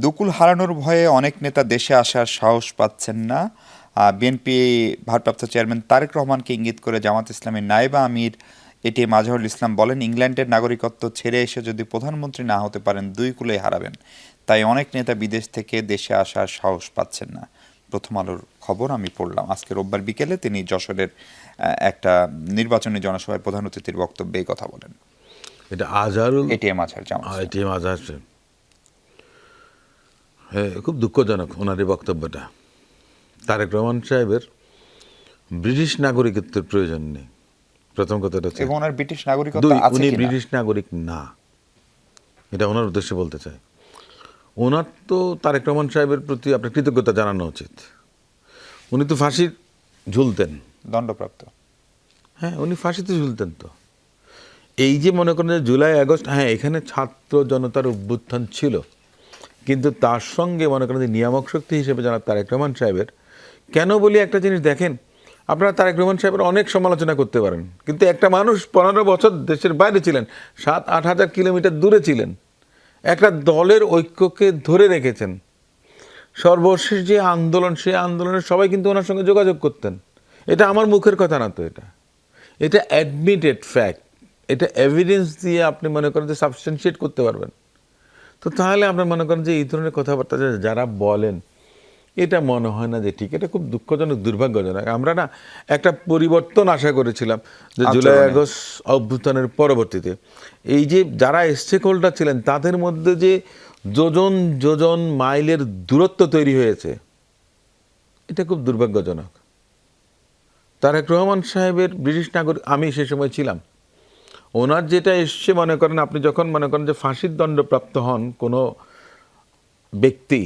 দুকুল হারানোর ভয়ে অনেক নেতা দেশে আসার সাহস পাচ্ছেন না। বিএনপি ভারপ্রাপ্ত চেয়ারম্যান তারেক রহমানকে ইঙ্গিত করে জামাত ইসলামের নায়েবা আমির এটিএম আজহারুল ইসলাম বলেন, ইংল্যান্ডের নাগরিকত্ব ছেড়ে এসে যদি প্রধানমন্ত্রী না হতে পারেন দুই কুলেই হারাবেন। তাই অনেক নেতা বিদেশ থেকে দেশে আসার সাহস পাচ্ছেন না। প্রথম আলোর খবর আমি পড়লাম আজকে রোববার বিকেলে তিনি যশোরের একটা নির্বাচনী জনসভায় প্রধান অতিথির বক্তব্যে এই কথা বলেন। এটা আজহারুল এটিএম আজহার জামাত এটিএম আজহার, হ্যাঁ, খুব দুঃখজনক ওনার এই বক্তব্যটা। তারেক রহমান সাহেবের ব্রিটিশ নাগরিকত্বের প্রয়োজন নেই, প্রথম কথাটা হচ্ছে। এবং ওনার ব্রিটিশ নাগরিকত্ব দুই, আছে উনি কিনা? ব্রিটিশ নাগরিক না, এটা ওনার উদ্দেশ্যে বলতে চাই। ওনার তো তারেক রহমান সাহেবের প্রতি আপনার কৃতজ্ঞতা জানানো উচিত। উনি তো ফাঁসি ঝুলতেন, দণ্ডপ্রাপ্ত। হ্যাঁ, উনি ফাঁসিতে ঝুলতেন। তো এই যে মনে করেন যে জুলাই আগস্ট, হ্যাঁ, এখানে ছাত্র জনতার অভ্যুত্থান ছিল, কিন্তু তার সঙ্গে মনে করেন যে নিয়ামক শক্তি হিসেবে জনাব তারেক রহমান সাহেবের, কেন বলি একটা জিনিস দেখেন, আপনারা তারেক রহমান সাহেবের অনেক সমালোচনা করতে পারেন, কিন্তু একটা মানুষ 15 বছর দেশের বাইরে ছিলেন, 7-8 হাজার কিলোমিটার দূরে ছিলেন, একটা দলের ঐক্যকে ধরে রেখেছেন। সর্বশেষ যে আন্দোলন, সেই আন্দোলনের সবাই কিন্তু ওনার সঙ্গে যোগাযোগ করতেন। এটা আমার মুখের কথা না, তো এটা অ্যাডমিটেড ফ্যাক্ট, এটা এভিডেন্স দিয়ে আপনি মনে করেন যে সাবস্টেন্সিয়েট করতে পারবেন। তো তাহলে আপনার মনে করেন যে এই ধরনের কথাবার্তা যারা বলেন, এটা মনে হয় না যে ঠিক। এটা খুব দুঃখজনক, দুর্ভাগ্যজনক। আমরা না একটা পরিবর্তন আশা করেছিলাম যে জুলাই আগস্ট অভ্যুত্থানের পরবর্তীতে এই যে যারা স্টেক হোল্ডার ছিলেন তাদের মধ্যে যে যোজন যোজন মাইলের দূরত্ব তৈরি হয়েছে, এটা খুব দুর্ভাগ্যজনক। তারেক রহমান সাহেবের ব্রিটিশ নাগরিক, আমি সে সময় ছিলাম, ওনার যেটা এসছে মনে করেন, আপনি যখন মনে করেন যে ফাঁসির দণ্ডপ্রাপ্ত হন কোনো ব্যক্তি,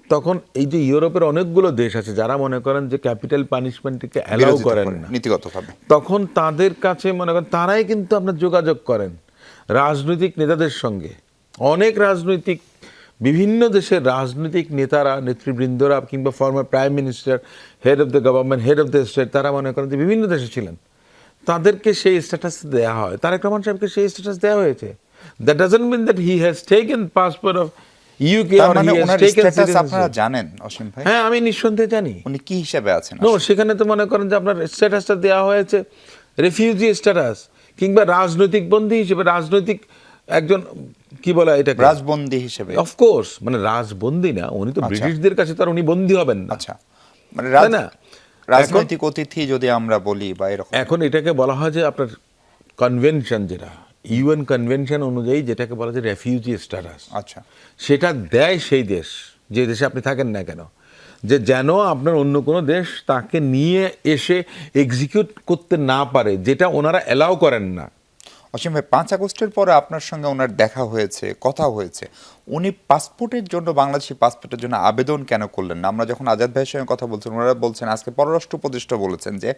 তখন এই যে ইউরোপের অনেকগুলো দেশ আছে যারা মনে করেন যে ক্যাপিটাল পানিশমেন্টকে অ্যালাউ করেন না নীতিগতভাবে, তখন তাদের কাছে মনে করেন তারাই কিন্তু আপনার যোগাযোগ করেন রাজনৈতিক নেতাদের সঙ্গে। অনেক রাজনৈতিক, বিভিন্ন দেশের রাজনৈতিক নেতারা, নেতৃবৃন্দরা, কিংবা former prime minister, head of the government, head of the state, তারা মনে করেন যে বিভিন্ন দেশে ছিলেন, তাদেরকে সেই স্ট্যাটাস দেওয়া হয়। তারেক রহমান সাহেবকে সেই স্ট্যাটাস দেওয়া হয়েছে। That doesn't mean that he has taken passport of UK or he has taken citizenship. আপনারা জানেন অসীম ভাই? হ্যাঁ, আমি নিঃসন্দেহে জানি উনি কি হিসাবে আছেন। নো, সেখানে তো মনে করেন যে আপনার স্ট্যাটাসটা দেওয়া হয়েছে রেফিউজি স্ট্যাটাস, কিংবা রাজনৈতিক বন্দী হিসেবে, রাজনৈতিক একজন কি বলে এটা, রাজবন্দী হিসেবে। অফকোর্স, মানে রাজবন্দী না, উনি তো ব্রিটিশদের কাছে তার উনি বন্দী হবেন না। আচ্ছা, মানে তাই না? রাজনৈতিক অতিথি যদি আমরা বলি বা এরকম, এখন এটাকে বলা হয় যে আপনার কনভেনশন, যেটা ইউএন কনভেনশন অনুযায়ী যেটাকে বলা যায় রেফিউজি স্ট্যাটাস, আচ্ছা, সেটা দেয় সেই দেশ, যে দেশে আপনি থাকেন না কেন, যে যেন আপনার অন্য কোনো দেশ তাকে নিয়ে এসে এক্সিকিউট করতে না পারে, যেটা ওনারা অ্যালাউ করেন না। অসীম ভাই, 5 আগস্টের পরে আপনার সঙ্গে ওনার দেখা হয়েছে, কথা হয়েছে, উনি পাসপোর্টের জন্য, বাংলাদেশি পাসপোর্টের জন্য আবেদন কেন করলেন না? আমরা যখন আজাদ ভাইয়ের সঙ্গে কথা বলছেন, ওনারা বলছেন, আজকে পররাষ্ট্র উপদেষ্টা বলেছেন যে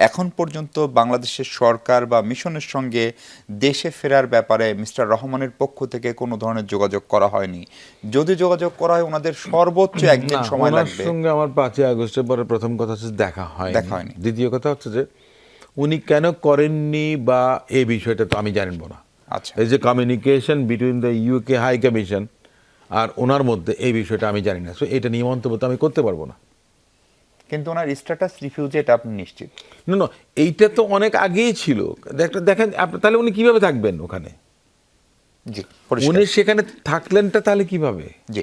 এখন পর্যন্ত বাংলাদেশের সরকার বা মিশনের সঙ্গে দেশে ফেরার ব্যাপারে মিস্টার রহমানের পক্ষ থেকে কোনো ধরনের যোগাযোগ করা হয়নি। যদি যোগাযোগ করা হয়, ওনাদের সর্বোচ্চ একদিন সময় লাগবে। ওনার সঙ্গে আমার 5 আগস্টের পরে প্রথম কথা হচ্ছে দেখা হয়নি। দ্বিতীয় কথা হচ্ছে যে উনি কেন করেননি বা এই বিষয়টা তো আমি জানব না। আচ্ছা, এই যে communication between the UK high commission আর ওনার মধ্যে, এই বিষয়টা আমি জানি না। সো এটা নিয়ে মন্তব্য তো আমি করতে পারবো না। কিন্তু ওনার স্ট্যাটাস রিফিউজি, এটা আপনি নিশ্চিত? না, এইটা তো অনেক আগেই ছিল। দেখেন তাহলে উনি কিভাবে থাকবেন ওখানে? জি, উনি সেখানে থাকলেনটা তাহলে কিভাবে? জি,